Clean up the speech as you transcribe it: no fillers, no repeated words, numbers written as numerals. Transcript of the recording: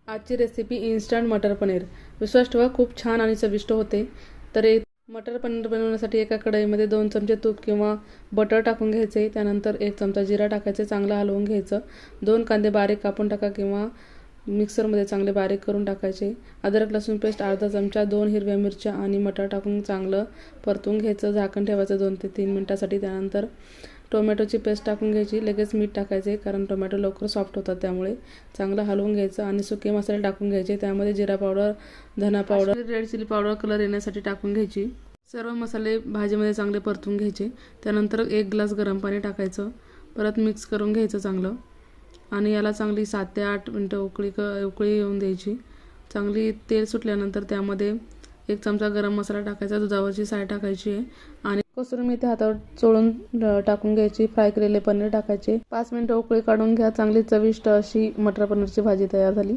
आजची recipe instant मटर पनीर. विश्वास ठेवा, खूप छान आणि चविष्ट होते. तर मटर पनीर बनवण्यासाठी एका कढईमध्ये 2 चमचे तूप किंवा बटर टाकून घ्यायचे. त्यानंतर 1 चमचा जिरा टाकायचे, चांगलं हलवून घ्यायचं. 2 कांदे बारीक कापून टाका किंवा मिक्सरमध्ये चांगले बारीक करून टाकायचे. अद्रक लसूण पेस्ट अर्धा चमचा, 2 हिरव्या मिरच्या आणि मटर टाकून चांगलं परतून घ्यायचं. झाकण ठेवायचं 2 ते 3 मिनिटांसाठी. त्यानंतर टोमॅटोची पेस्ट टाकून घ्यायची. लगेच मीठ टाकायचे कारण टोमॅटो लवकर सॉफ्ट होतात, त्यामुळे चांगलं हलवून घ्यायचं. आणि सुके मसाले टाकून घ्यायचे. त्यामध्ये जिरा पावडर, धना powder, red chilli powder colour येण्यासाठी टाकून घ्यायची. सर्व मसाले भाजीमध्ये चांगले परतून घ्यायचे. त्यानंतर 1 ग्लास गरम पाणी टाकायचं. परत मिक्स करून घ्यायचं चांगलं आणि याला चांगली 7 ते 8 मिनिटं उकळी येऊन द्यायची. चांगली तेल सुटल्यानंतर त्यामध्ये 1 चमचा गरम मसाला टाकायचा, दुधावरची साय टाकायची आहे आणि कसुरी मेथी हातावर चोळून टाकून घ्यायची. फ्राय केलेले पनीर टाकायचे. 5 मिनिटं उकळी काढून घ्या. चांगली चविष्ट अशी मटर पनीरची भाजी तयार झाली.